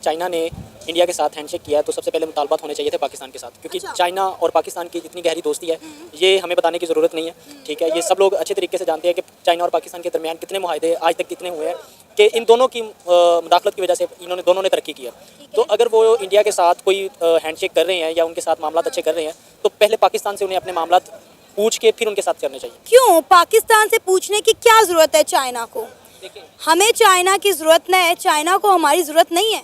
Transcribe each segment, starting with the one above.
China ने India के साथ हैंडशेक किया तो सबसे पहले मुतालबात होने चाहिए थे पाकिस्तान के साथ, क्योंकि चाइना और पाकिस्तान की जितनी गहरी दोस्ती है ये हमें बताने की ज़रूरत नहीं है। ठीक है, ये सब लोग अच्छे तरीके से जानते हैं कि चाइना और पाकिस्तान के दरमियान कितने मुआहदे आज तक कितने हुए हैं कि इन दोनों की मुदाखलत की वजह से दोनों ने तरक्की किया। तो अगर वो इंडिया के साथ कोई हैंडशेक कर रहे हैं या उनके साथ मामला अच्छे कर रहे हैं तो पहले पाकिस्तान से उन्हें अपने मामला पूछ के फिर उनके साथ करने चाहिए। क्यों पाकिस्तान से पूछने की क्या ज़रूरत है चाइना को? हमें चाइना की ज़रूरत नहीं है, चाइना को हमारी ज़रूरत नहीं है।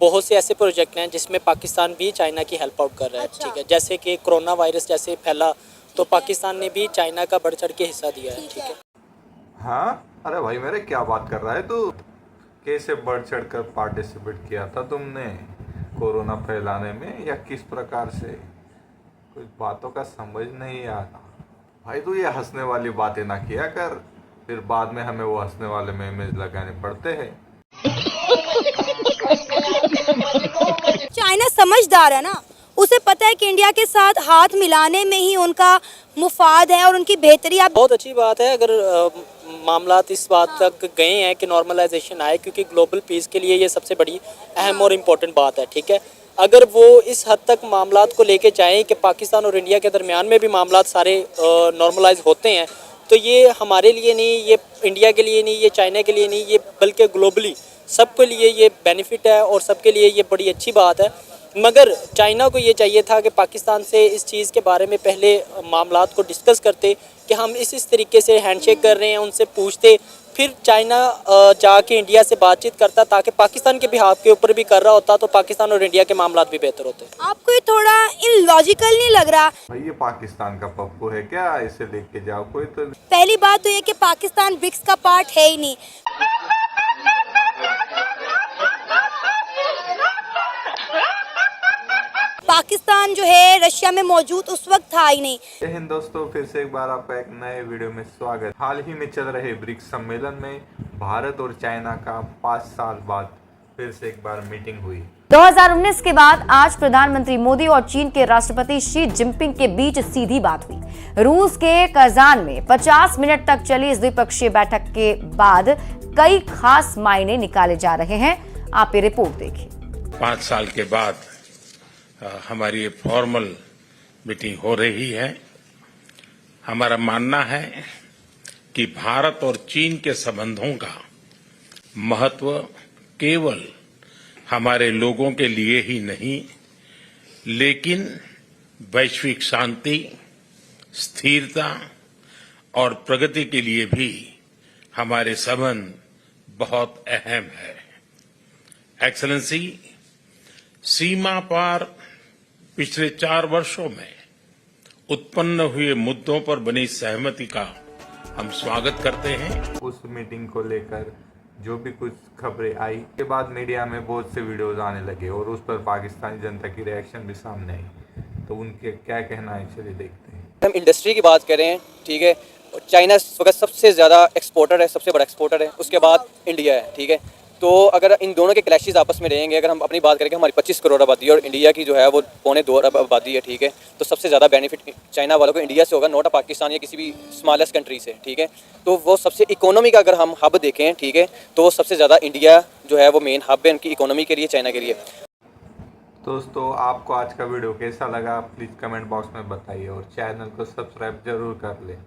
बहुत से ऐसे प्रोजेक्ट हैं जिसमें पाकिस्तान भी चाइना की हेल्प आउट कर रहा है। ठीक है, जैसे कि कोरोना वायरस जैसे फैला तो पाकिस्तान ने भी चाइना का बढ़ चढ़ के हिस्सा दिया है। ठीक है, हाँ, अरे भाई मेरे क्या बात कर रहा है तू? कैसे बढ़ चढ़ कर पार्टिसिपेट किया था तुमने कोरोना फैलाने में, या किस प्रकार से? कुछ बातों का समझ नहीं आता भाई। तू ये हंसने वाली बातें ना किया कर, फिर बाद में हमें वो हंसने वाले में इमेज लगाने पड़ते हैं। चाइना समझदार है ना, उसे पता है कि इंडिया के साथ हाथ मिलाने में ही उनका मुफाद है और उनकी बेहतरी। आप बहुत अच्छी बात है अगर मामलात इस बात तक गए हैं कि नॉर्मलाइजेशन आए, क्योंकि ग्लोबल पीस के लिए ये सबसे बड़ी अहम और इम्पोर्टेंट बात है। ठीक है, अगर वो इस हद तक मामलात को लेके जाएं कि पाकिस्तान और इंडिया के दरमियान में भी मामलात सारे नॉर्मलाइज होते हैं तो ये हमारे लिए नहीं, ये इंडिया के लिए नहीं, ये चाइना के लिए नहीं, ये बल्कि ग्लोबली सबके लिए ये बेनिफिट है और सबके लिए ये बड़ी अच्छी बात है। मगर चाइना को ये चाहिए था कि पाकिस्तान से इस चीज़ के बारे में पहले मामलात को डिस्कस करते कि हम इस तरीके से हैंडशेक कर रहे हैं, उनसे पूछते, फिर चाइना जाके इंडिया से बातचीत करता ताकि पाकिस्तान के बिहाफ के ऊपर भी कर रहा होता तो पाकिस्तान और इंडिया के मामलात भी बेहतर होते। आपको ये थोड़ा इलॉजिकल नहीं लग रहा? भाई ये पाकिस्तान का पप्पू है क्या? इसे लेके जाओ कोई तो। पहली बात तो ये कि पाकिस्तान ब्रिक्स का पार्ट है ही नहीं। पाकिस्तान जो है रशिया में मौजूद उस वक्त था ही नहीं। जय हिंद दोस्तों, फिर से एक बार आपका एक नए वीडियो में स्वागत। हाल ही में चल रहे ब्रिक्स सम्मेलन में भारत और चाइना का 5 साल बाद फिर से एक बार मीटिंग हुई। 2019 के बाद आज प्रधानमंत्री मोदी और चीन के राष्ट्रपति शी जिनपिंग के बीच सीधी बात हुई। रूस के कजान में 50 मिनट तक चली इस द्विपक्षीय बैठक के बाद कई खास मायने निकाले जा रहे हैं। आप ये रिपोर्ट देखिए। 5 साल के बाद हमारी फॉर्मल मीटिंग हो रही है। हमारा मानना है कि भारत और चीन के संबंधों का महत्व केवल हमारे लोगों के लिए ही नहीं, लेकिन वैश्विक शांति, स्थिरता और प्रगति के लिए भी हमारे संबंध बहुत अहम है। एक्सेलेंसी, सीमा पार पिछले 4 वर्षों में उत्पन्न हुए मुद्दों पर बनी सहमति का हम स्वागत करते हैं। उस मीटिंग को लेकर जो भी कुछ खबरें आई के बाद मीडिया में बहुत से वीडियोस आने लगे और उस पर पाकिस्तानी जनता की रिएक्शन भी सामने आई। तो उनके क्या कहना है, चलिए देखते हैं। हम इंडस्ट्री की बात करें, ठीक है, चाइना इस वक्त सबसे ज़्यादा एक्सपोर्टर है, सबसे बड़ा एक्सपोर्टर है, उसके बाद इंडिया है। ठीक है, तो अगर इन दोनों के क्लैशेस आपस में रहेंगे, अगर हम अपनी बात करें कि हमारी 25 करोड़ आबादी है और इंडिया की जो है वो 2.25 अरब आबादी है। ठीक है, तो सबसे ज़्यादा बेनिफिट चाइना वालों को इंडिया से होगा, नॉट पाकिस्तान या किसी भी स्मॉलेस्ट कंट्री से। ठीक है, तो वो सबसे इकोनॉमी का अगर हम हब देखें, ठीक है, तो सबसे ज़्यादा इंडिया जो है वो मेन हब है उनकी इकोनॉमी के लिए, चाइना के लिए। दोस्तों, आपको आज का वीडियो कैसा लगा प्लीज़ कमेंट बॉक्स में बताइए और चैनल को सब्सक्राइब जरूर कर लें।